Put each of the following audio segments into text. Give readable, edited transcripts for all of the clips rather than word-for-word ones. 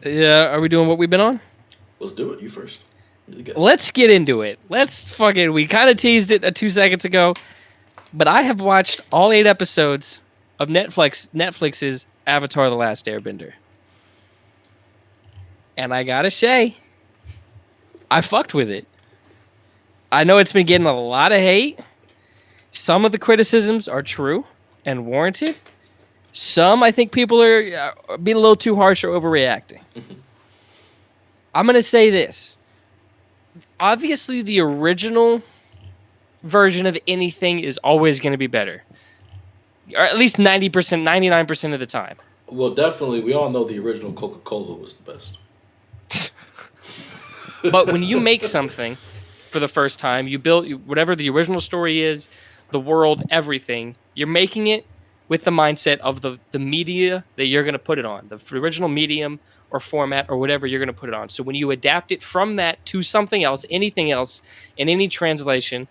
Yeah, are we doing what we've been on? Let's do it. You first. You're the guest. Let's get into it. Let's fucking. We kind of teased it 2 seconds ago, but I have watched all 8 episodes of Netflix's Avatar: The Last Airbender, and I gotta say, I fucked with it. I know it's been getting a lot of hate. Some of the criticisms are true and warranted. Some, I think people are being a little too harsh or overreacting. I'm going to say this. Obviously, the original version of anything is always going to be better. Or at least 90%, 99% of the time. Well, definitely, we all know the original Coca-Cola was the best. But when you make something for the first time, you build whatever the original story is, the world, everything, you're making it with the mindset of the media that you're going to put it on, the original medium or format or whatever you're going to put it on. So when you adapt it from that to something else, anything else, in any translation,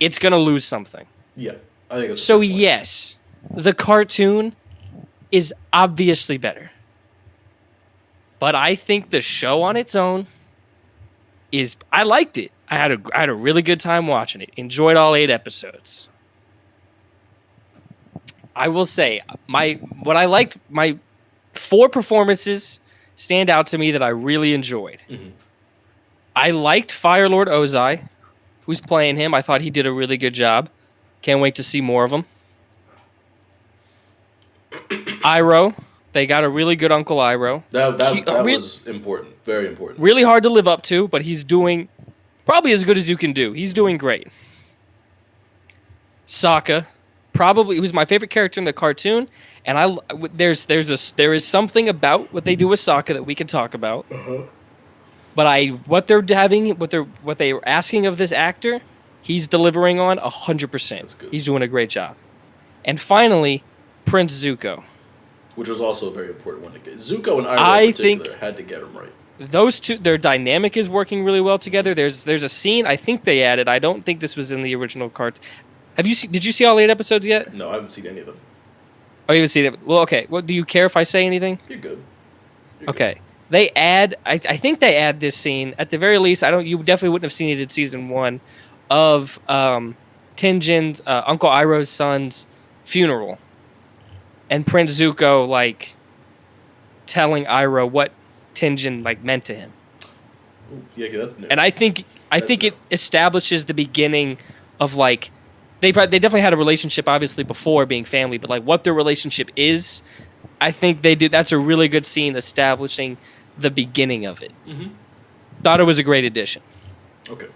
it's going to lose something. Yeah, I think that's so. Yes, the cartoon is obviously better, but I think the show on its own is. I liked it. I had a really good time watching it. Enjoyed all 8 episodes. I will say my 4 performances stand out to me that I really enjoyed. Mm-hmm. I liked Firelord Ozai, who's playing him. I thought he did a really good job. Can't wait to see more of him. Iroh, they got a really good Uncle Iroh. That was important, very important. Really hard to live up to, but he's doing probably as good as you can do. He's doing great. Sokka. Probably he was my favorite character in the cartoon, and there is something about what they do with Sokka that we can talk about. Uh-huh. But what they're asking of this actor, he's delivering on 100%. He's doing a great job. And finally, Prince Zuko, which was also a very important one to get. Zuko and Iroh in particular had to get him right. Those two, their dynamic is working really well together. There's a scene I think they added. I don't think this was in the original cartoon. Did you see all 8 episodes yet? No, I haven't seen any of them. Oh, you haven't seen it? Well, okay. Well, do you care if I say anything? You're good. Okay. They add. I think they add this scene at the very least. You definitely wouldn't have seen it in season 1 of Tenjin's Uncle Iroh's son's funeral, and Prince Zuko telling Iroh what Tenjin meant to him. Ooh, yeah, that's new. And I think it establishes the beginning of They definitely had a relationship, obviously, before being family, but what their relationship is, I think they did. That's a really good scene establishing the beginning of it. Mm-hmm. Thought it was a great addition. Okay.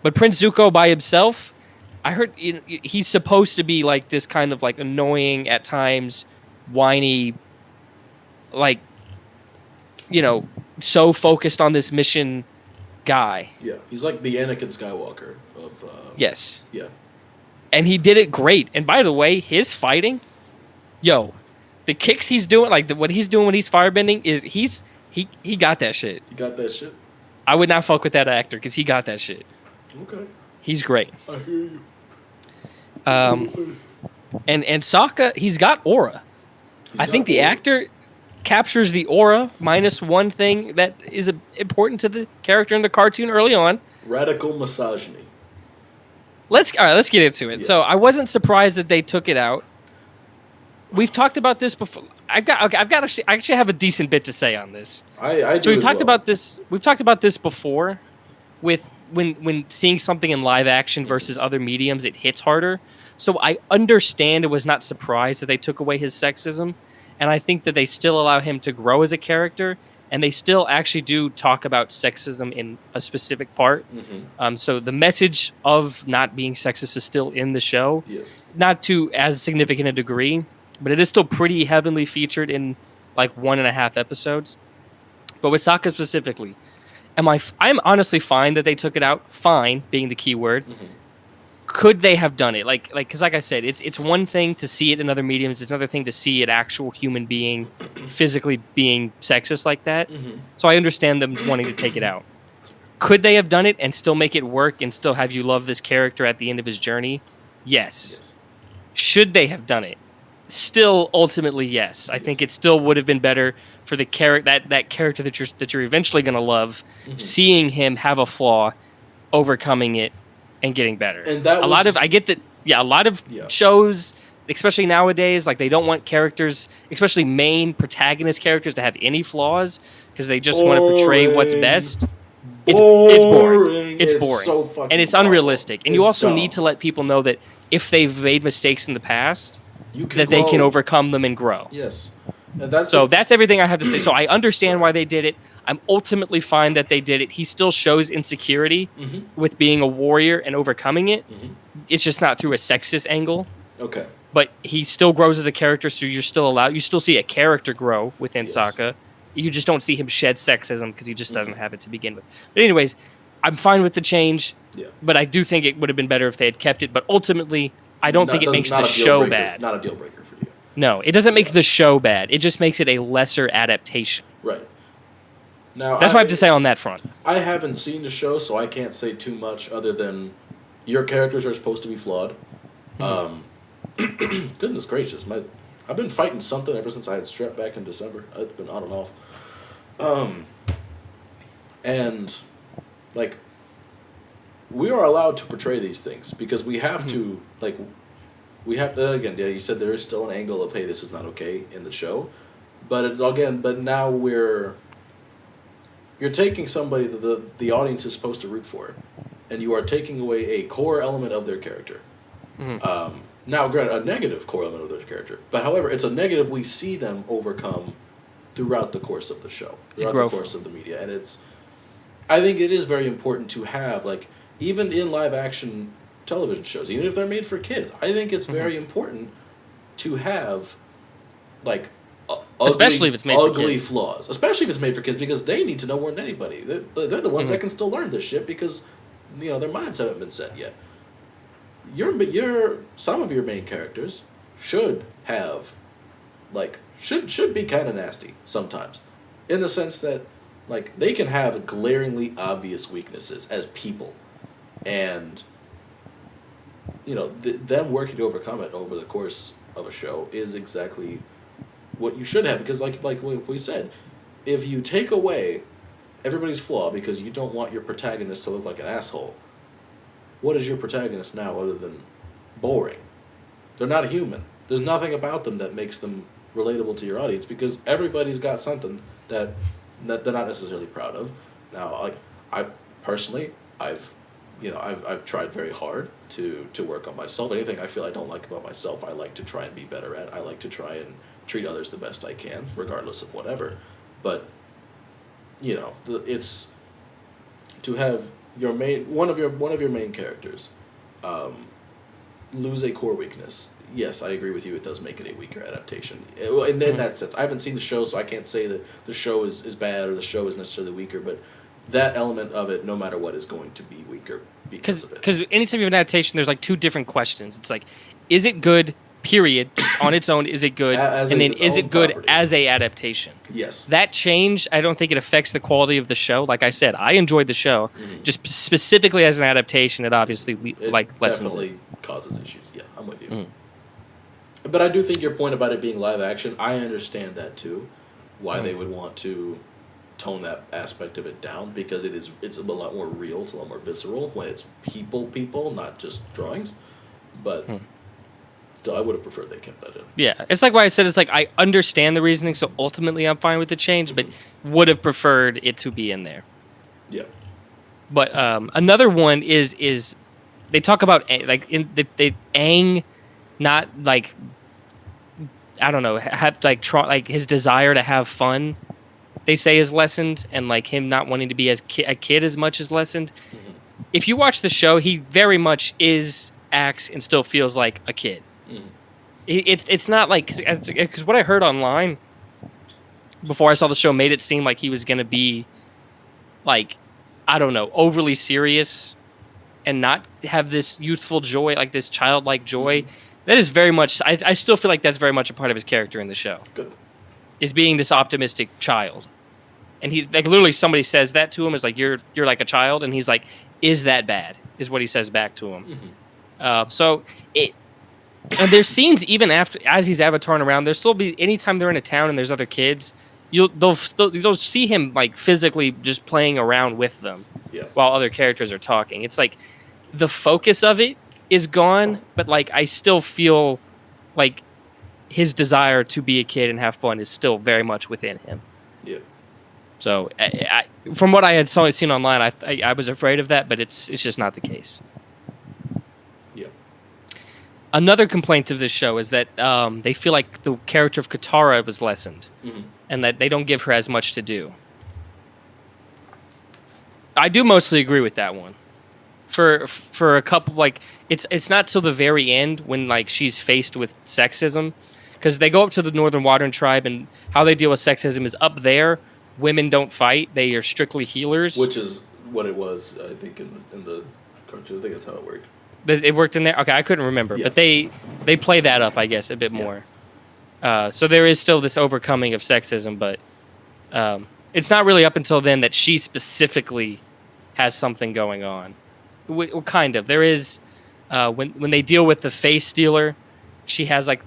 But Prince Zuko by himself, I heard he's supposed to be this kind of annoying at times, whiny, so focused on this mission guy. Yeah, he's like the Anakin Skywalker of. Yes. Yeah. And he did it great. And by the way, his fighting, the kicks he's doing, what he's doing when he's firebending, he got that shit. He got that shit? I would not fuck with that actor because he got that shit. Okay. He's great. I hear you. And Sokka, he's got aura. I think the actor captures the aura minus one thing that is important to the character in the cartoon early on. Radical misogyny. Let's get into it. Yeah. So I wasn't surprised that they took it out. We've talked about this before. I actually have a decent bit to say on this. We've talked about this. We've talked about this before, with when seeing something in live action versus other mediums, it hits harder. So I understand it was not surprised that they took away his sexism, and I think that they still allow him to grow as a character. And they still actually do talk about sexism in a specific part. Mm-hmm. So the message of not being sexist is still in the show. Yes. Not to as significant a degree, but it is still pretty heavily featured in 1.5 episodes. But with Sokka specifically, I'm honestly fine that they took it out. Fine being the key word. Mm-hmm. Could they have done it? Because like I said, it's one thing to see it in other mediums. It's another thing to see an actual human being physically being sexist like that. Mm-hmm. So I understand them wanting to take it out. Could they have done it and still make it work and still have you love this character at the end of his journey? Yes. Should they have done it? still ultimately yes. I think it still would have been better for the that character that you're eventually going to love, seeing him have a flaw, overcoming it, and getting better. And that a lot of I get that. Yeah, a lot of shows, especially nowadays, like they don't want characters, especially main protagonist characters, to have any flaws because they just want to portray what's best. It's boring. It's boring. So fucking and it's unrealistic. And you also need to let people know that if they've made mistakes in the past, that they can overcome them and grow. Yes. And that's everything I have to say. So I understand why they did it. I'm ultimately fine that they did it. He still shows insecurity with being a warrior and overcoming it. It's just not through a sexist angle. Okay. But he still grows as a character, so you still see a character grow within Sokka. You just don't see him shed sexism because he just doesn't have it to begin with. But anyways, I'm fine with the change. Yeah. But I do think it would have been better if they had kept it. But ultimately, I don't think it makes the show bad. Not a deal breaker for you. No, it doesn't make the show bad. It just makes it a lesser adaptation. Right. Now that's what I have to say on that front. I haven't seen the show, so I can't say too much other than your characters are supposed to be flawed. Goodness gracious, I've been fighting something ever since I had strep back in December. It's been on and off. And like we are allowed to portray these things because we have to again, yeah, you said there is still an angle of, hey, this is not okay in the show. But now you're taking somebody that the audience is supposed to root for, and you are taking away a core element of their character. Now, granted, a negative core element of their character, but however, it's a negative we see them overcome throughout the course of the show, throughout the course of the media, and I think it is very important to have, like, even in live action television shows, even if they're made for kids, I think it's very important to have, like, especially if it's made for kids. Flaws, especially if it's made for kids, because they need to know more than anybody. They're the ones that can still learn this shit because, their minds haven't been set yet. Some of your main characters should have, like, should be kind of nasty sometimes, in the sense that, like, they can have glaringly obvious weaknesses as people, and them working to overcome it over the course of a show is exactly what you should have, because like we said, if you take away everybody's flaw because you don't want your protagonist to look like an asshole, what is your protagonist now other than boring? They're not human. There's nothing about them that makes them relatable to your audience because everybody's got something that they're not necessarily proud of. Now, like, I personally, I've tried very hard to work on myself. Anything I feel I don't like about myself, I like to try and be better at. I like to try and treat others the best I can, regardless of whatever. But it's to have one of your main characters lose a core weakness. Yes, I agree with you. It does make it a weaker adaptation. In that sense, I haven't seen the show, so I can't say that the show is bad or the show is necessarily weaker. But that element of it, no matter what, is going to be weaker because of it. Because anytime you have an adaptation, there's like two different questions. It's like, is it good? Period. On its own, is it good? And then, is it good as a adaptation? Yes. That change, I don't think it affects the quality of the show. Like I said, I enjoyed the show. Just specifically as an adaptation, it obviously lessens it. Definitely causes issues. Yeah, I'm with you. But I do think your point about it being live action, I understand that too. Why they would want to tone that aspect of it down, because it's a lot more real, it's a lot more visceral when it's people, not just drawings. But still, I would have preferred they kept that in. Yeah, it's like what I said. It's like I understand the reasoning, so ultimately I'm fine with the change, but would have preferred it to be in there. Yeah. But another one is they talk about like Aang, not like, I don't know, have like his desire to have fun, they say, is lessened, and like him not wanting to be as a kid as much is lessened. If you watch the show, he very much acts and still feels like a kid. It's not like, because what I heard online before I saw the show made it seem like he was going to be like, I don't know, overly serious and not have this youthful joy, like this childlike joy. That is very much, I still feel like that's very much a part of his character in the show. Good. Is being this optimistic child. And he, like, literally somebody says that to him, is like, you're like a child, and he's like, is that bad? Is what he says back to him. So And there's scenes even after as he's avataring around. There'll still be anytime they're in a town and there's other kids, they'll see him like physically just playing around with them, while other characters are talking. It's like the focus of it is gone, but like I still feel like his desire to be a kid and have fun is still very much within him. Yeah. So from what I had seen online, I was afraid of that, but it's just not the case. Yeah. Another complaint of this show is that they feel like the character of Katara was lessened, and that they don't give her as much to do. I do mostly agree with that one. For a couple, like it's not till the very end when like she's faced with sexism, because they go up to the Northern Watering Tribe and how they deal with sexism is up there. Women don't fight; they are strictly healers. Which is what it was, I think, in the cartoon. I think that's how it worked. It worked in there. Okay, I couldn't remember, but they play that up, I guess, a bit more. So there is still this overcoming of sexism, but it's not really up until then that she specifically has something going on. Well, kind of. There is when they deal with the face stealer, she has like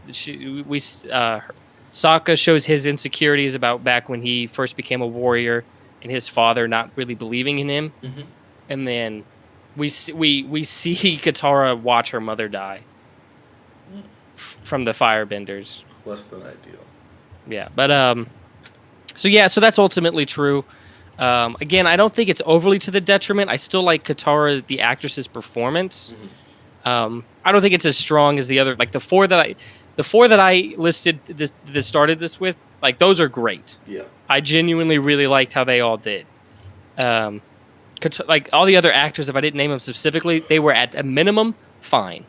Sokka shows his insecurities about back when he first became a warrior and his father not really believing in him, and then we see Katara watch her mother die from the firebenders. Less than ideal. Yeah, but so that's ultimately true. Again, I don't think it's overly to the detriment. I still like Katara, the actress's performance. I don't think it's as strong as the other, like the four that I listed this started this with. Like those are great. Yeah, I genuinely really liked how they all did. Like all the other actors, if I didn't name them specifically, they were at a minimum fine.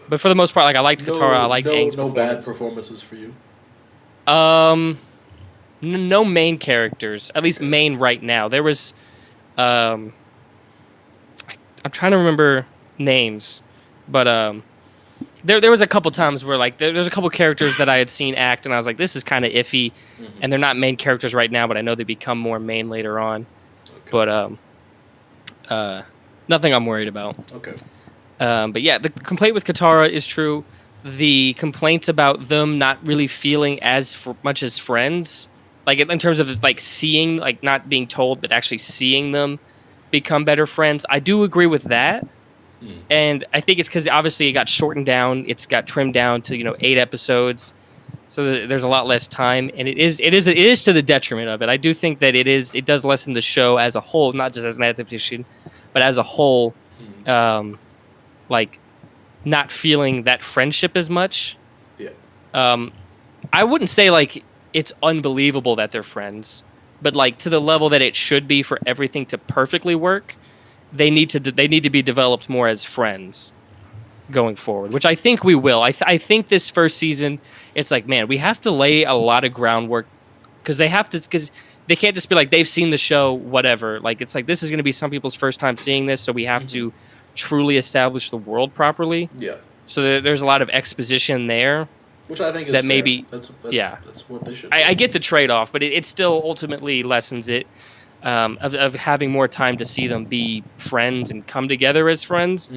But for the most part, like I liked Katara, I liked Aang's performance. No bad performances for you. No main characters, at least main right now. There was, I'm trying to remember names, but there was a couple times where like there's a couple characters that I had seen act, and I was like, this is kind of iffy, and they're not main characters right now, but I know they become more main later on. Okay. But nothing I'm worried about. Okay. But yeah, the complaint with Katara is true. The complaints about them not really feeling as much as friends, like in terms of like seeing, like not being told, but actually seeing them become better friends. I do agree with that. And I think it's because obviously it got shortened down. It's got trimmed down to 8 episodes, so there's a lot less time, and it is to the detriment of it. I do think that it does lessen the show as a whole, not just as an adaptation, but as a whole, like not feeling that friendship as much. Yeah. I wouldn't say like it's unbelievable that they're friends, but like to the level that it should be for everything to perfectly work. They need to be developed more as friends going forward, which I think we will. I think this first season, it's like, man, we have to lay a lot of groundwork because they can't just be like they've seen the show, whatever. Like it's like this is going to be some people's first time seeing this, so we have to truly establish the world properly. Yeah. So there's a lot of exposition there, which I think is that fair. maybe that's what they should. I get the trade-off, but it still ultimately lessens it. Of having more time to see them be friends and come together as friends.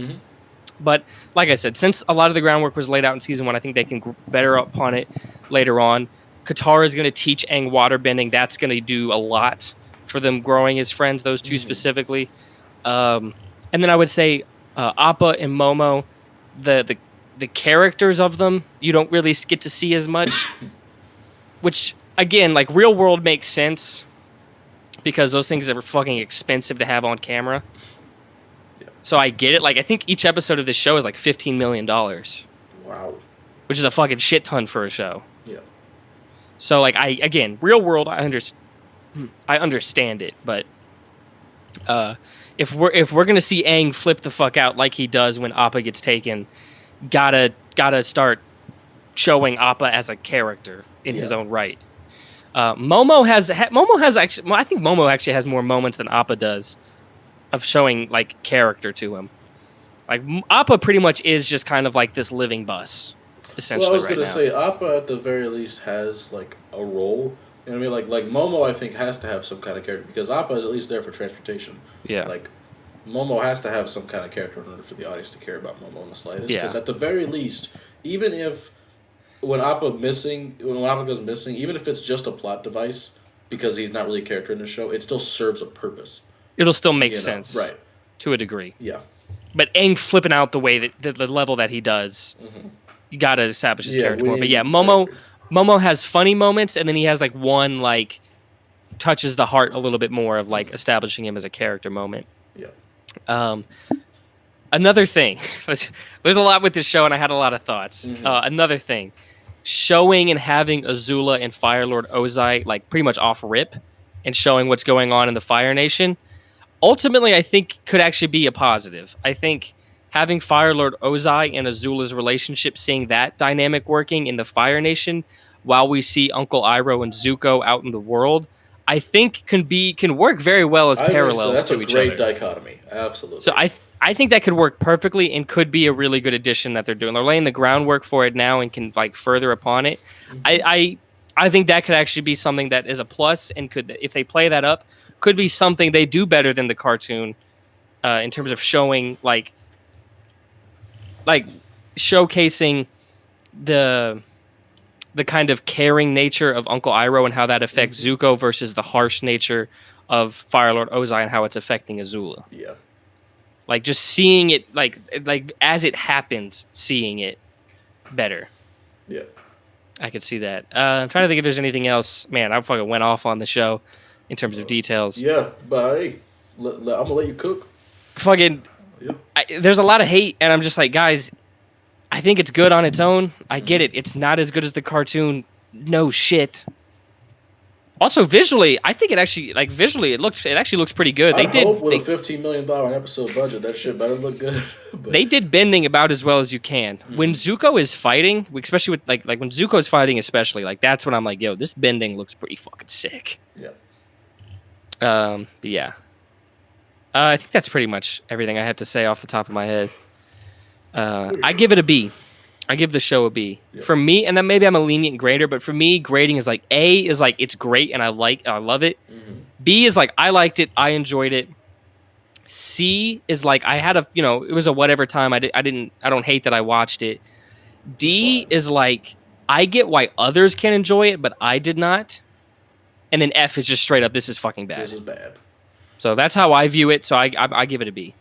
But like I said, since a lot of the groundwork was laid out in season 1, I think they can better upon it later on. Katara is going to teach Aang waterbending. That's going to do a lot for them growing as friends, those two specifically. And then I would say Appa and Momo, the characters of them, you don't really get to see as much. Which, again, like real world makes sense. Because those things are fucking expensive to have on camera. Yeah. So I get it. Like, I think each episode of this show is like $15 million. Wow. Which is a fucking shit ton for a show. Yeah. So, like, real world, I understand it. But if we're going to see Aang flip the fuck out like he does when Appa gets taken, gotta start showing Appa as a character in his own right. Momo has actually. I think Momo actually has more moments than Appa does, of showing like character to him. Like Appa pretty much is just kind of like this living bus, essentially. Well, I was gonna say Appa at the very least has like a role. You know what I mean? Like Momo, I think has to have some kind of character because Appa is at least there for transportation. Yeah. Like Momo has to have some kind of character in order for the audience to care about Momo in the slightest. Yeah. Because at the very least, even if when Appa goes missing, even if it's just a plot device because he's not really a character in the show, it still serves a purpose. It'll still make sense, right? To a degree. Yeah. But Aang flipping out the way that the level that he does, you gotta establish his character more. But yeah, Momo has funny moments, and then he has like one like touches the heart a little bit more of like establishing him as a character moment. Yeah. Another thing, there's a lot with this show, and I had a lot of thoughts. Another thing, showing and having Azula and Fire Lord Ozai like pretty much off rip, and showing what's going on in the Fire Nation. Ultimately, I think could actually be a positive. I think having Fire Lord Ozai and Azula's relationship, seeing that dynamic working in the Fire Nation, while we see Uncle Iroh and Zuko out in the world, I think can work very well as parallels to each other. That's a great dichotomy. Absolutely. So I think that could work perfectly and could be a really good addition that they're doing. They're laying the groundwork for it now and can like further upon it. I think that could actually be something that is a plus and could, if they play that up, could be something they do better than the cartoon in terms of showing like showcasing the kind of caring nature of Uncle Iroh and how that affects Zuko versus the harsh nature of Fire Lord Ozai and how it's affecting Azula. Yeah. Like just seeing it like as it happens, seeing it better. Yeah. I could see that. I'm trying to think if there's anything else. Man, I fucking went off on the show in terms of details. Yeah, but hey, I'm gonna let you cook. Fucking, there's a lot of hate, and I'm just like, guys, I think it's good on its own. I get it. It's not as good as the cartoon. No shit. Also, visually, I think it actually, it actually looks pretty good. I hope with a $15 million episode budget, that shit better look good. They did bending about as well as you can. When Zuko is fighting, especially with like when Zuko's fighting, especially like that's when I'm like, yo, this bending looks pretty fucking sick. Yeah. But yeah. I think that's pretty much everything I have to say off the top of my head. I give it a B. I give the show a B. Yep. For me, and then maybe I'm a lenient grader, but for me, grading is like A is like it's great and I love it. B is like I liked it, I enjoyed it. C is like I had it was a whatever time. I don't hate that I watched it. D is like I get why others can enjoy it, but I did not. And then F is just straight up this is fucking bad. This is bad. So that's how I view it. So I give it a B.